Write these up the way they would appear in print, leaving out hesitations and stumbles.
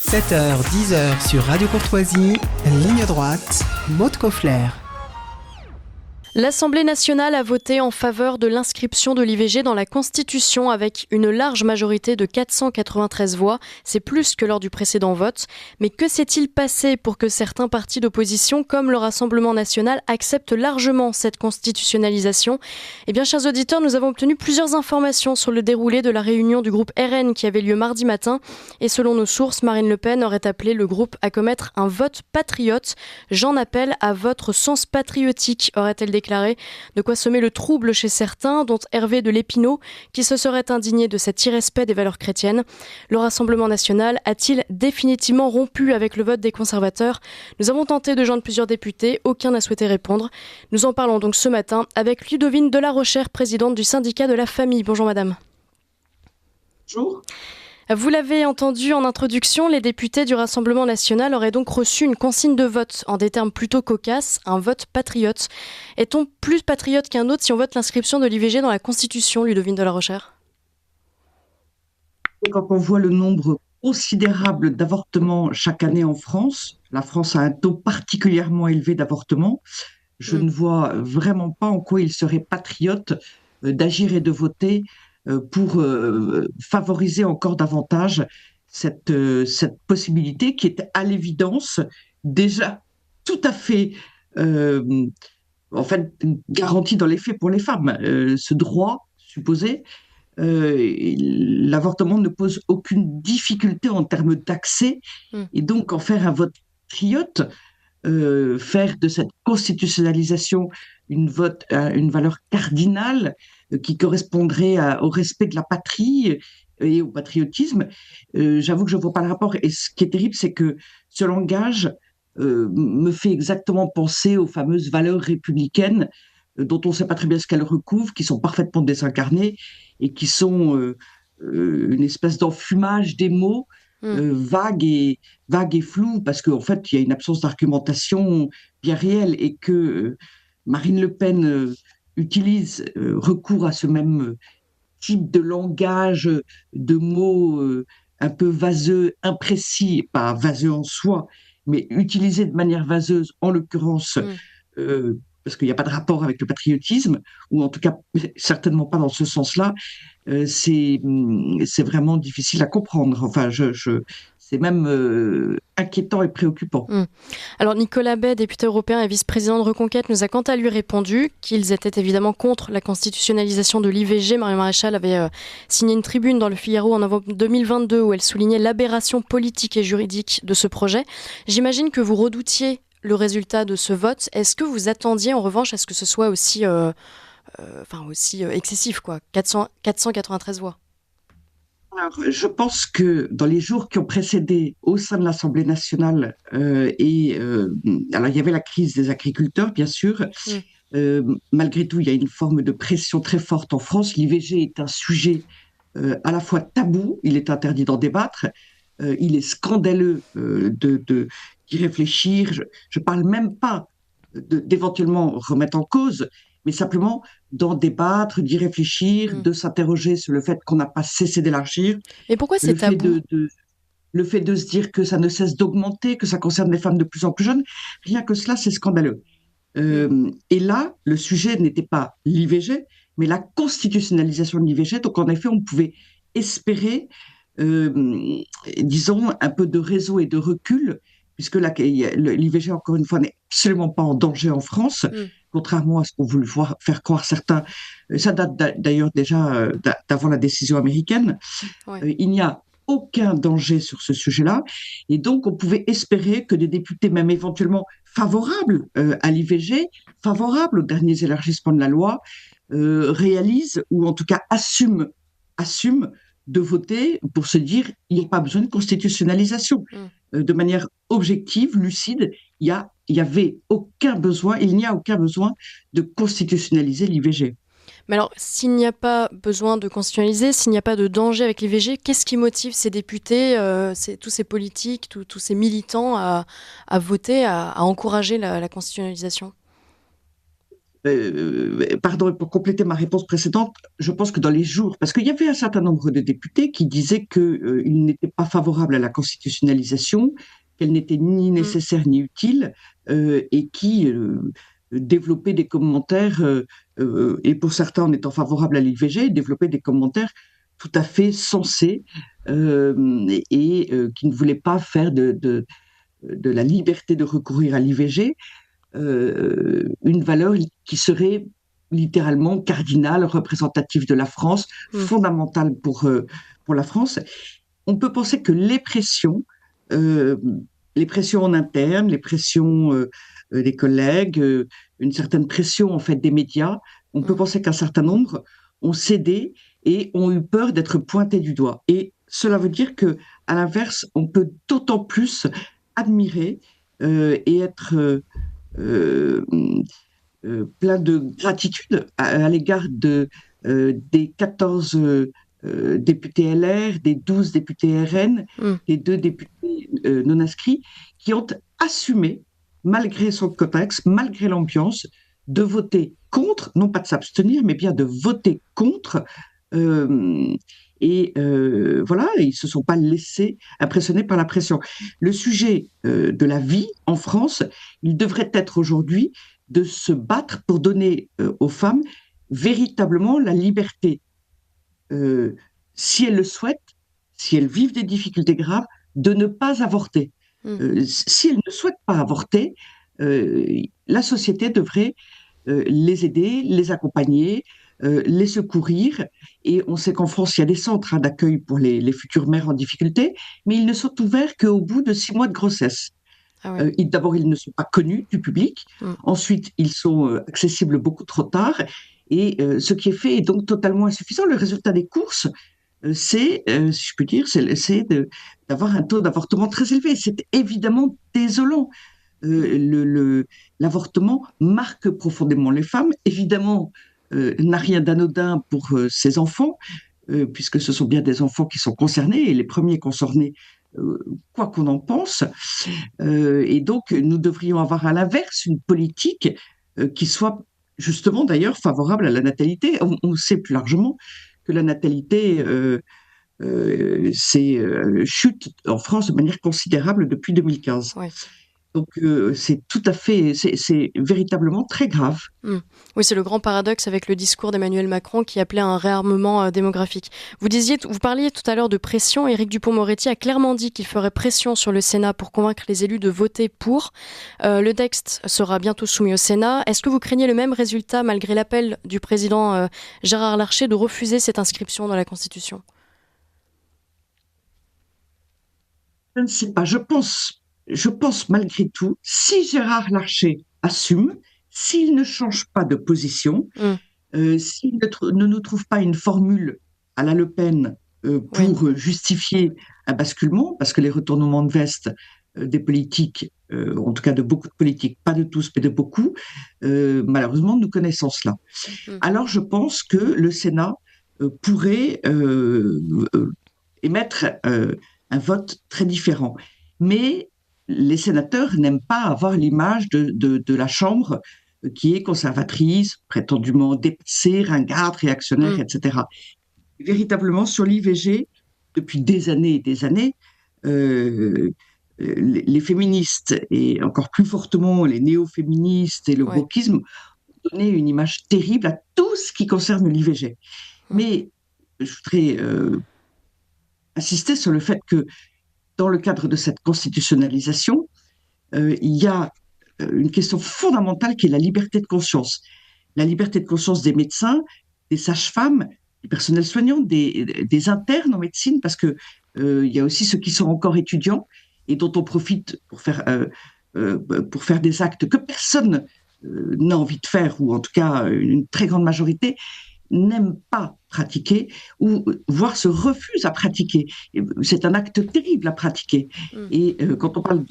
7h, 10h sur Radio Courtoisie, ligne droite, Maude Koffler. L'Assemblée nationale a voté en faveur de l'inscription de l'IVG dans la Constitution avec une large majorité de 493 voix. C'est plus que lors du précédent vote. Mais que s'est-il passé pour que certains partis d'opposition, comme le Rassemblement national, acceptent largement cette constitutionnalisation ? Eh bien, chers auditeurs, nous avons obtenu plusieurs informations sur le déroulé de la réunion du groupe RN qui avait lieu mardi matin. Et selon nos sources, Marine Le Pen aurait appelé le groupe à commettre un vote patriote. J'en appelle à votre sens patriotique, aurait-elle déclaré. De quoi semer le trouble chez certains, dont Hervé de Lépinot, qui se serait indigné de cet irrespect des valeurs chrétiennes. Le Rassemblement national a-t-il définitivement rompu avec le vote des conservateurs ? Nous avons tenté de joindre plusieurs députés, aucun n'a souhaité répondre. Nous en parlons donc ce matin avec Ludovine Delarochère, présidente du syndicat de la famille. Bonjour madame. Bonjour. Vous l'avez entendu en introduction, les députés du Rassemblement national auraient donc reçu une consigne de vote, en des termes plutôt cocasses, un vote patriote. Est-on plus patriote qu'un autre si on vote l'inscription de l'IVG dans la Constitution, Ludovine Delarochère ? Quand on voit le nombre considérable d'avortements chaque année en France, la France a un taux particulièrement élevé d'avortements, je ne vois vraiment pas en quoi il serait patriote d'agir et de voter pour favoriser encore davantage cette possibilité qui est à l'évidence déjà tout à fait garantie dans les faits pour les femmes. Ce droit supposé, l'avortement ne pose aucune difficulté en termes d'accès et donc en faire un vote patriote, faire de cette constitutionnalisation une valeur cardinale qui correspondrait au respect de la patrie et au patriotisme, j'avoue que je ne vois pas le rapport. Et ce qui est terrible, c'est que ce langage me fait exactement penser aux fameuses valeurs républicaines dont on ne sait pas très bien ce qu'elles recouvrent, qui sont parfaitement désincarnées et qui sont une espèce d'enfumage des mots vague et flou, parce qu'en fait, il y a une absence d'argumentation bien réelle et que Marine Le Pen utilise, recourt à ce même type de langage, de mots un peu vaseux, imprécis, pas vaseux en soi, mais utilisés de manière vaseuse, en l'occurrence, parce qu'il n'y a pas de rapport avec le patriotisme, ou en tout cas certainement pas dans ce sens-là, c'est vraiment difficile à comprendre. Enfin, c'est même inquiétant et préoccupant. Alors Nicolas Bay, député européen et vice-président de Reconquête, nous a quant à lui répondu qu'ils étaient évidemment contre la constitutionnalisation de l'IVG. Marion Maréchal avait signé une tribune dans le Figaro en novembre 2022 où elle soulignait l'aberration politique et juridique de ce projet. J'imagine que vous redoutiez le résultat de ce vote. Est-ce que vous attendiez en revanche à ce que ce soit aussi excessif, quoi, 493 voix? Alors, je pense que dans les jours qui ont précédé au sein de l'Assemblée nationale, alors il y avait la crise des agriculteurs, bien sûr. Malgré tout, il y a une forme de pression très forte en France. L'IVG est un sujet à la fois tabou, il est interdit d'en débattre, il est scandaleux d'y réfléchir. Je ne parle même pas d'éventuellement remettre en cause, mais simplement d'en débattre, d'y réfléchir, de s'interroger sur le fait qu'on n'a pas cessé d'élargir. Et pourquoi c'est tabou ? Le fait de se dire que ça ne cesse d'augmenter, que ça concerne les femmes de plus en plus jeunes, rien que cela, c'est scandaleux. Et là, le sujet n'était pas l'IVG, mais la constitutionnalisation de l'IVG. Donc, en effet, on pouvait espérer, disons, un peu de réseau et de recul, puisque l'IVG, encore une fois, n'est absolument pas en danger en France, contrairement à ce qu'ont voulu faire croire certains. Ça date d'ailleurs déjà d'avant la décision américaine. Il n'y a aucun danger sur ce sujet-là. Et donc, on pouvait espérer que des députés, même éventuellement favorables à l'IVG, favorables aux derniers élargissements de la loi, réalisent, ou en tout cas assument de voter pour se dire il n'y a pas besoin de constitutionnalisation. De manière objective, lucide, il n'y a aucun besoin de constitutionnaliser l'IVG. Mais alors, s'il n'y a pas besoin de constitutionnaliser, s'il n'y a pas de danger avec l'IVG, qu'est-ce qui motive ces députés, tous ces politiques, tous ces militants à voter, à encourager la constitutionnalisation ? pardon, pour compléter ma réponse précédente, je pense que dans les jours, parce qu'il y avait un certain nombre de députés qui disaient qu'ils n'étaient pas favorables à la constitutionnalisation, qu'elle n'était ni nécessaire ni utile, et qui développaient des commentaires, et pour certains en étant favorables à l'IVG, développaient des commentaires tout à fait sensés, qui ne voulaient pas faire de la liberté de recourir à l'IVG une valeur qui serait littéralement cardinale, représentative de la France, fondamentale pour la France. On peut penser que euh, les pressions en interne, les pressions des collègues, une certaine pression en fait des médias, on peut penser qu'un certain nombre ont cédé et ont eu peur d'être pointés du doigt. Et cela veut dire que, à l'inverse, on peut d'autant plus admirer et être euh, plein de gratitude à l'égard des 14 députés LR, des 12 députés RN, des 2 députés non inscrits, qui ont assumé, malgré son contexte, malgré l'ambiance, de voter contre, non pas de s'abstenir, mais bien de voter contre. Voilà, ils ne se sont pas laissés impressionner par la pression. Le sujet de la vie en France, il devrait être aujourd'hui de se battre pour donner aux femmes véritablement la liberté, si elles le souhaitent, si elles vivent des difficultés graves, de ne pas avorter. Si elles ne souhaitent pas avorter, la société devrait les aider, les accompagner, les secourir. Et on sait qu'en France, il y a des centres d'accueil pour les futures mères en difficulté, mais ils ne sont ouverts qu'au bout de 6 mois de grossesse. Ah ouais. D'abord, ils ne sont pas connus du public. Ensuite, ils sont accessibles beaucoup trop tard. Et ce qui est fait est donc totalement insuffisant. Le résultat des courses, si je peux dire, c'est d'avoir un taux d'avortement très élevé. C'est évidemment désolant. L'avortement marque profondément les femmes. Évidemment, n'a rien d'anodin pour ces enfants, puisque ce sont bien des enfants qui sont concernés, et les premiers concernés, quoi qu'on en pense. Et donc, nous devrions avoir à l'inverse une politique qui soit justement d'ailleurs favorable à la natalité. On sait plus largement que la natalité chute en France de manière considérable depuis 2015. Ouais. Donc c'est tout à fait, c'est véritablement très grave. Oui, c'est le grand paradoxe avec le discours d'Emmanuel Macron qui appelait à un réarmement démographique. Vous parliez tout à l'heure de pression. Éric Dupond-Moretti a clairement dit qu'il ferait pression sur le Sénat pour convaincre les élus de voter pour. Le texte sera bientôt soumis au Sénat. Est-ce que vous craignez le même résultat malgré l'appel du président Gérard Larcher de refuser cette inscription dans la Constitution ? Je ne sais pas, je pense malgré tout, si Gérard Larcher assume, s'il ne change pas de position, s'il ne nous trouve pas une formule à la Le Pen pour justifier un basculement, parce que les retournements de veste des politiques, en tout cas de beaucoup de politiques, pas de tous, mais de beaucoup, malheureusement, nous connaissons cela. Alors je pense que le Sénat pourrait émettre un vote très différent. Mais les sénateurs n'aiment pas avoir l'image de la Chambre qui est conservatrice, prétendument dépassée, ringarde, réactionnaire, etc. Véritablement, sur l'IVG, depuis des années et des années, les féministes, et encore plus fortement les néo-féministes et le wokisme, ont donné une image terrible à tout ce qui concerne l'IVG. Mais je voudrais insister sur le fait que dans le cadre de cette constitutionnalisation, il y a une question fondamentale qui est la liberté de conscience. La liberté de conscience des médecins, des sages-femmes, du personnel soignant, des internes en médecine, parce que il y a aussi ceux qui sont encore étudiants et dont on profite pour faire des actes que personne n'a envie de faire, ou en tout cas une très grande majorité n'aiment pas pratiquer, ou voire se refusent à pratiquer. C'est un acte terrible à pratiquer. Et quand on parle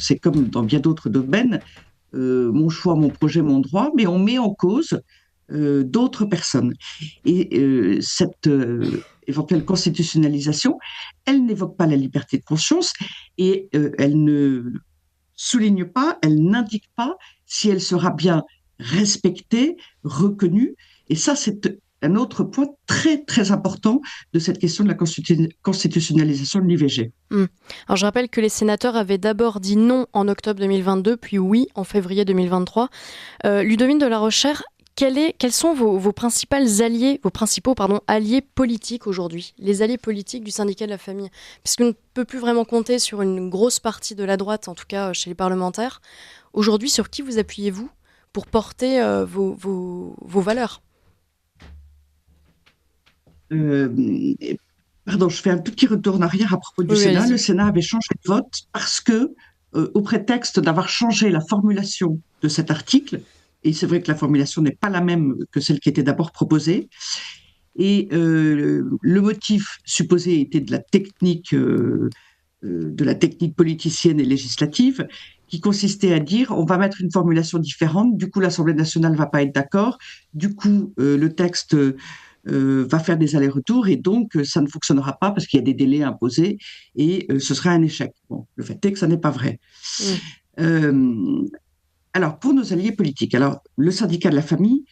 c'est comme dans bien d'autres domaines, mon choix, mon projet, mon droit, mais on met en cause d'autres personnes. Et cette éventuelle constitutionnalisation, elle n'évoque pas la liberté de conscience, et elle ne souligne pas, elle n'indique pas si elle sera bien respectée, reconnue. Et ça, c'est un autre point très, très important de cette question de la constitutionnalisation de l'IVG. Alors je rappelle que les sénateurs avaient d'abord dit non en octobre 2022, puis oui en février 2023. Ludovine de la Rochère, quels sont vos principaux alliés politiques aujourd'hui, les alliés politiques du syndicat de la famille, puisqu'on ne peut plus vraiment compter sur une grosse partie de la droite, en tout cas chez les parlementaires. Aujourd'hui, sur qui vous appuyez-vous pour porter vos valeurs ? Pardon, je fais un tout petit retour en arrière à propos du Sénat. Allez-y. Le Sénat avait changé de vote parce que, au prétexte d'avoir changé la formulation de cet article, et c'est vrai que la formulation n'est pas la même que celle qui était d'abord proposée, et le motif supposé était de la technique politicienne et législative, qui consistait à dire on va mettre une formulation différente, du coup l'Assemblée nationale ne va pas être d'accord, du coup le texte va faire des allers-retours et donc ça ne fonctionnera pas parce qu'il y a des délais imposés et ce sera un échec. Bon, le fait est que ça n'est pas vrai. Alors, pour nos alliés politiques, alors, le syndicat de la famille,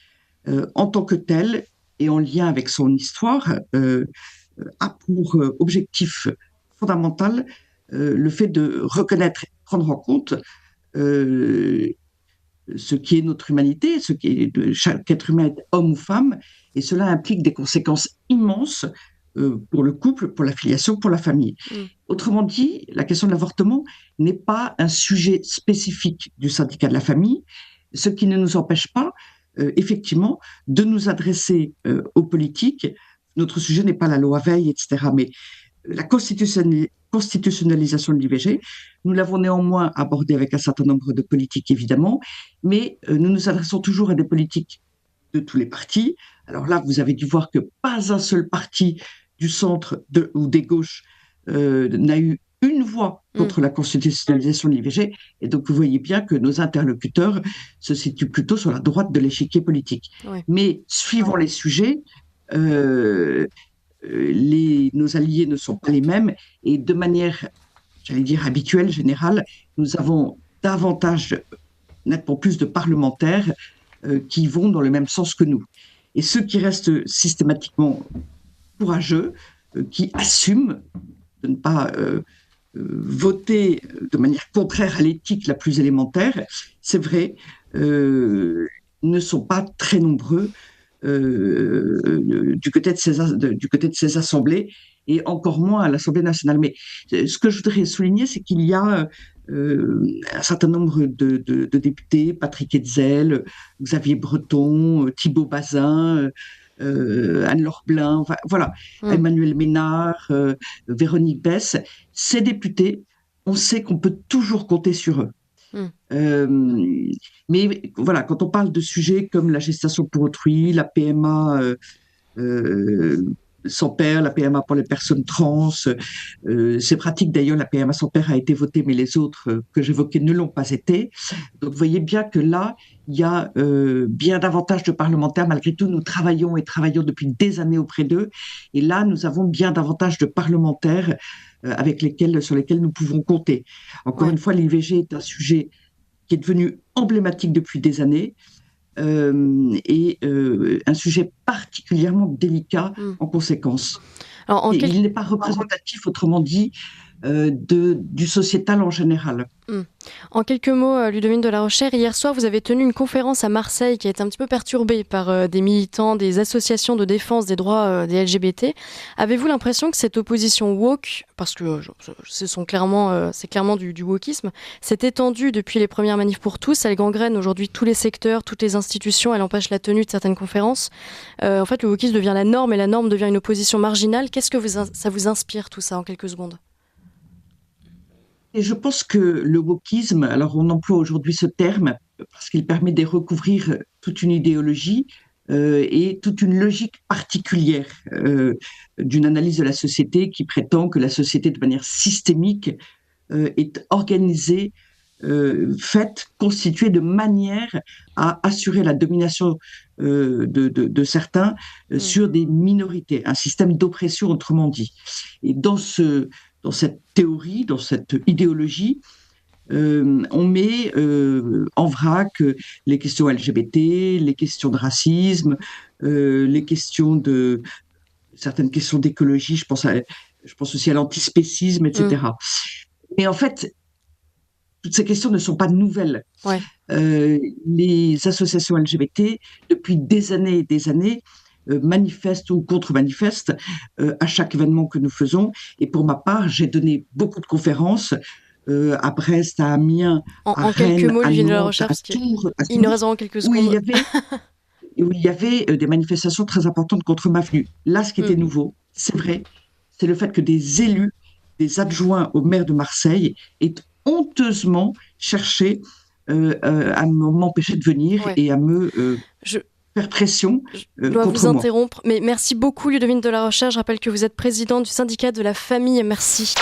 en tant que tel, et en lien avec son histoire, a pour objectif fondamental le fait de reconnaître et prendre en compte ce qui est notre humanité, ce qui est de chaque être humain, est homme ou femme, et cela implique des conséquences immenses pour le couple, pour la filiation, pour la famille. Autrement dit, la question de l'avortement n'est pas un sujet spécifique du syndicat de la famille, ce qui ne nous empêche pas, effectivement, de nous adresser aux politiques. Notre sujet n'est pas la loi Veil, etc., mais la constitutionnalisation de l'IVG, nous l'avons néanmoins abordée avec un certain nombre de politiques, évidemment, mais nous nous adressons toujours à des politiques de tous les partis. Alors là, vous avez dû voir que pas un seul parti du centre ou des gauches n'a eu une voix contre la constitutionnalisation de l'IVG. Et donc, vous voyez bien que nos interlocuteurs se situent plutôt sur la droite de l'échiquier politique. Oui. Mais suivant les sujets, nos alliés ne sont pas les mêmes et de manière, j'allais dire, habituelle, générale, nous avons davantage, nettement plus de parlementaires qui vont dans le même sens que nous. Et ceux qui restent systématiquement courageux, qui assument de ne pas voter de manière contraire à l'éthique la plus élémentaire, c'est vrai, ne sont pas très nombreux du côté de ces assemblées et encore moins à l'Assemblée nationale. Mais ce que je voudrais souligner, c'est qu'il y a un certain nombre de députés, Patrick Hetzel, Xavier Breton, Thibault Bazin, Anne-Laure Blin, enfin, voilà, Emmanuel Ménard, Véronique Besse. Ces députés, on sait qu'on peut toujours compter sur eux. Mais voilà, quand on parle de sujets comme la gestation pour autrui, la PMA sans père, la PMA pour les personnes trans, c'est pratique d'ailleurs, la PMA sans père a été votée, mais les autres que j'évoquais ne l'ont pas été. Donc vous voyez bien que là, il y a bien davantage de parlementaires. Malgré tout, nous travaillons et travaillons depuis des années auprès d'eux. Et là, nous avons bien davantage de parlementaires sur lesquels nous pouvons compter. Encore une fois, l'IVG est un sujet qui est devenu emblématique depuis des années et un sujet particulièrement délicat en conséquence. Alors, il n'est pas représentatif, autrement dit, du sociétal en général. En quelques mots, Ludovine de la Rochère, hier soir, vous avez tenu une conférence à Marseille qui a été un petit peu perturbée par des militants, des associations de défense des droits des LGBT. Avez-vous l'impression que cette opposition woke, parce que c'est clairement du wokisme, s'est étendue depuis les premières manifs pour tous? Elle gangrène aujourd'hui tous les secteurs, toutes les institutions, elle empêche la tenue de certaines conférences. En fait, le wokisme devient la norme et la norme devient une opposition marginale. Qu'est-ce que ça vous inspire, tout ça, en quelques secondes? Et je pense que le wokisme, alors on emploie aujourd'hui ce terme parce qu'il permet de recouvrir toute une idéologie et toute une logique particulière d'une analyse de la société qui prétend que la société de manière systémique est organisée, faite, constituée de manière à assurer la domination de certains sur des minorités, un système d'oppression autrement dit. Et dans cette théorie, dans cette idéologie, on met en vrac les questions LGBT, les questions de racisme, les questions certaines questions d'écologie, je pense aussi à l'antispécisme, etc. Et en fait, toutes ces questions ne sont pas nouvelles. Ouais. Les associations LGBT, depuis des années et des années, manifestent ou contre-manifestent à chaque événement que nous faisons. Et pour ma part, j'ai donné beaucoup de conférences à Brest, à Amiens, à En Rennes, quelques mots, à Ludivine de la Nantes, Rochère, à parce qu'il Tours, à nous Toulouse, reste vraiment quelques où secondes. il y avait des manifestations très importantes contre ma venue. Là, ce qui était nouveau, c'est vrai, c'est le fait que des élus, des adjoints au maire de Marseille, aient honteusement cherché à m'empêcher de venir et à me faire pression Je dois contre vous moi. interrompre, mais merci beaucoup Ludivine de la Rochère. Je rappelle que vous êtes présidente du syndicat de la famille. Merci.